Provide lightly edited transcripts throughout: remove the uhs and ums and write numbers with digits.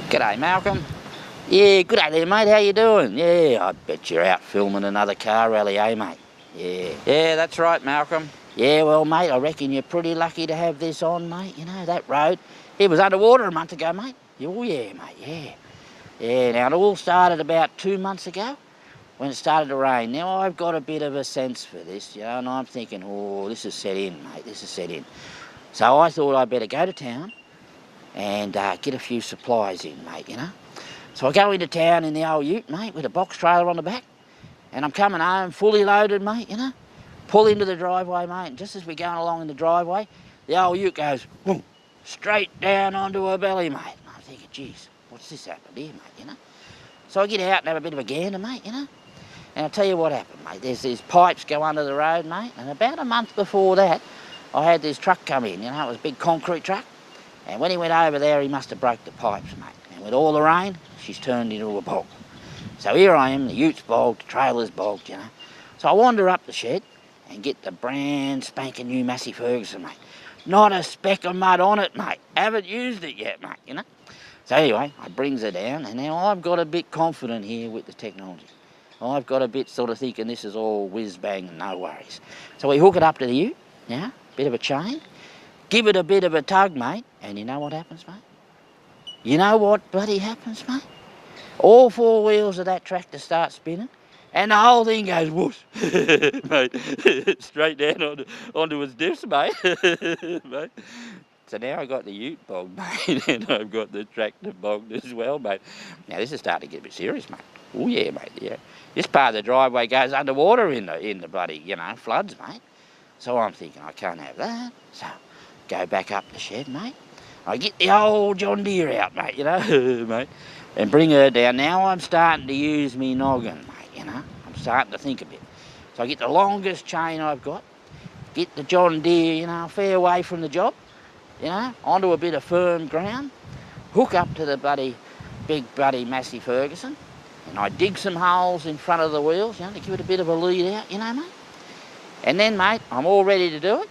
G'day, Malcolm. Yeah, good day there, mate. How you doing? Yeah, I bet you're out filming another car rally, eh, mate? Yeah, that's right, Malcolm. Yeah, well, mate, I reckon you're pretty lucky to have this on, mate. You know, that road, it was underwater a month ago, mate. Oh, yeah, mate, yeah. Yeah, now, it all started about 2 months ago when it started to rain. Now, I've got a bit of a sense for this, you know, and I'm thinking, oh, this is set in, mate, this is set in. So I thought I'd better go to town and get a few supplies in, mate, you know. So I go into town in the old ute, mate, with a box trailer on the back, and I'm coming home fully loaded, mate, you know. Pull into the driveway, mate, and just as we're going along in the driveway, the old ute goes, boom, straight down onto her belly, mate. And I'm thinking, geez, what's this happened here, mate, you know? So I get out and have a bit of a gander, mate, you know. And I'll tell you what happened, mate. There's these pipes go under the road, mate, and about a month before that, I had this truck come in, you know, it was a big concrete truck. And when he went over there, he must have broke the pipes, mate. And with all the rain, she's turned into a bog. So here I am, the ute's bogged, the trailer's bogged, you know. So I wander up the shed and get the brand spanking new Massey Ferguson, mate. Not a speck of mud on it, mate. Haven't used it yet, mate, you know. So anyway, I brings her down, and now I've got a bit confident here with the technology. I've got a bit sort of thinking this is all whiz-bang and no worries. So we hook it up to the ute, yeah, bit of a chain, give it a bit of a tug, mate, and you know what happens, mate? You know what bloody happens, mate? All four wheels of that tractor start spinning, and the whole thing goes whoosh, mate, straight down onto its diffs, mate. Mate. So now I've got the ute bogged, mate, and I've got the tractor bogged as well, mate. Now this is starting to get a bit serious, mate. Oh yeah, mate, yeah. This part of the driveway goes underwater in the bloody, you know, floods, mate. So I'm thinking I can't have that. So go back up the shed, mate. I get the old John Deere out, mate, you know, mate, and bring her down. Now I'm starting to use me noggin, mate, you know. I'm starting to think a bit. So I get the longest chain I've got, get the John Deere, you know, a fair way from the job, you know, onto a bit of firm ground, hook up to the big bloody Massey Ferguson, and I dig some holes in front of the wheels, you know, to give it a bit of a lead out, you know, mate. And then, mate, I'm all ready to do it,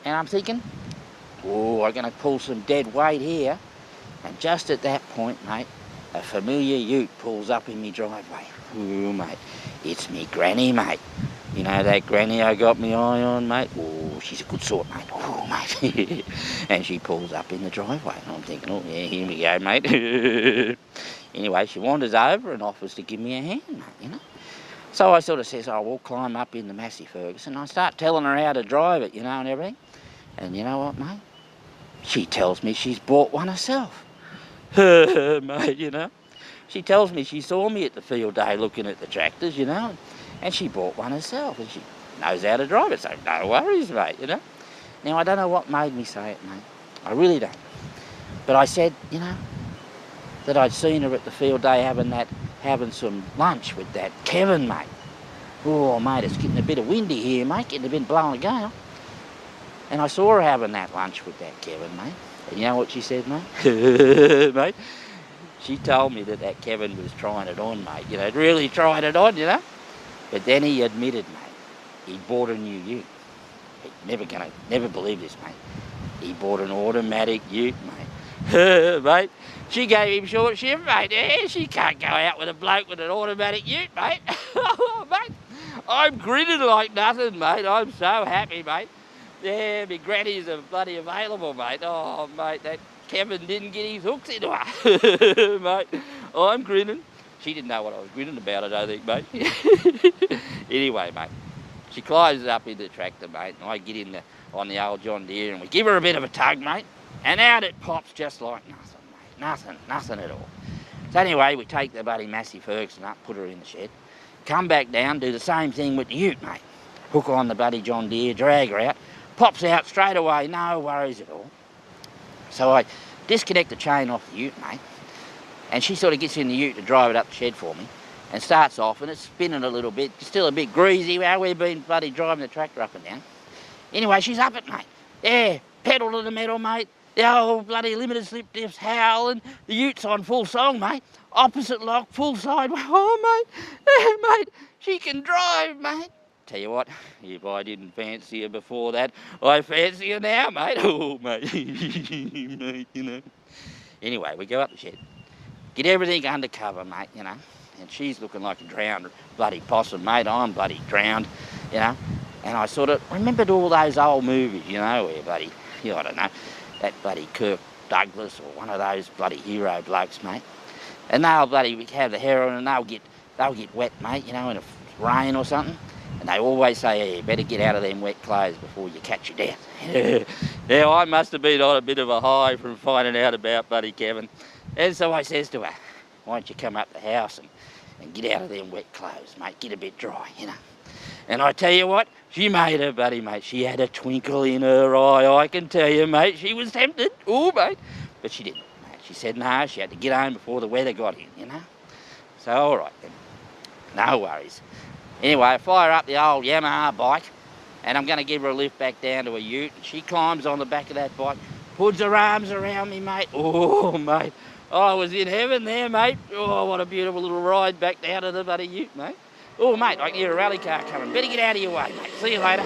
and I'm thinking, oh, I'm going to pull some dead weight here. And just at that point, mate, a familiar ute pulls up in me driveway. Oh, mate, it's me granny, mate. You know that granny I got me eye on, mate? Oh, she's a good sort, mate. Oh, mate. And she pulls up in the driveway. And I'm thinking, oh, yeah, here we go, mate. Anyway, she wanders over and offers to give me a hand, mate, you know. So I sort of says, oh, we'll climb up in the Massey Ferguson. I start telling her how to drive it, you know, and everything. And you know what, mate? She tells me she's bought one herself. Mate, you know. She tells me she saw me at the field day looking at the tractors, you know, and she bought one herself, and she knows how to drive it, so no worries, mate, you know. Now, I don't know what made me say it, mate. I really don't. But I said, you know, that I'd seen her at the field day having some lunch with that Kevin, mate. Oh, mate, it's getting a bit of windy here, mate, getting a bit blowing a gale. And I saw her having that lunch with that Kevin, mate. And you know what she said, mate? Mate, she told me that Kevin was trying it on, mate. You know, really trying it on, you know. But then he admitted, mate, he bought a new ute. Never believe this, mate. He bought an automatic ute, mate. Mate, she gave him short shift, mate. Yeah, she can't go out with a bloke with an automatic ute, mate. Mate, I'm grinning like nothing, mate. I'm so happy, mate. Yeah, my grannies are bloody available, mate. Oh, mate, that Kevin didn't get his hooks into her. Mate, I'm grinning. She didn't know what I was grinning about, I don't think, mate. Anyway, mate, she climbs up in the tractor, mate, and I get in on the old John Deere, and we give her a bit of a tug, mate, and out it pops just like nothing, mate. Nothing at all. So anyway, we take the bloody Massey Ferguson up, put her in the shed, come back down, do the same thing with the ute, mate. Hook on the bloody John Deere, drag her out, pops out straight away, no worries at all. So I disconnect the chain off the ute, mate, and she sort of gets in the ute to drive it up the shed for me, and starts off, and it's spinning a little bit, still a bit greasy, well, we've been bloody driving the tractor up and down. Anyway, she's up it, mate. Yeah, pedal to the metal, mate. The old bloody limited slip diffs howling, the ute's on full song, mate. Opposite lock, full side. Oh, mate, she can drive, mate. Tell you what, if I didn't fancy her before that, I fancy her now, mate. Oh, mate. Mate, you know. Anyway, we go up the shed, get everything under cover, mate, you know. And she's looking like a drowned bloody possum, mate. I'm bloody drowned, you know. And I sort of remembered all those old movies, you know, where bloody, I don't know, that bloody Kirk Douglas or one of those bloody hero blokes, mate. And they'll bloody have the heroin and they'll get wet, mate, you know, in a rain or something. And they always say, yeah, you better get out of them wet clothes before you catch your death. Yeah, I must have been on a bit of a high from finding out about bloody Kevin. And so I says to her, why don't you come up the house and get out of them wet clothes, mate, get a bit dry, you know. And I tell you what, she made her, buddy, mate. She had a twinkle in her eye, I can tell you, mate. She was tempted, mate. But she didn't, mate. She said no, she had to get home before the weather got in, you know. So, all right then, no worries. Anyway, I fire up the old Yamaha bike, and I'm going to give her a lift back down to her ute. She climbs on the back of that bike, puts her arms around me, mate. Oh, mate, I was in heaven there, mate. Oh, what a beautiful little ride back down to the bloody ute, mate. Oh, mate, I can hear a rally car coming. Better get out of your way, mate. See you later.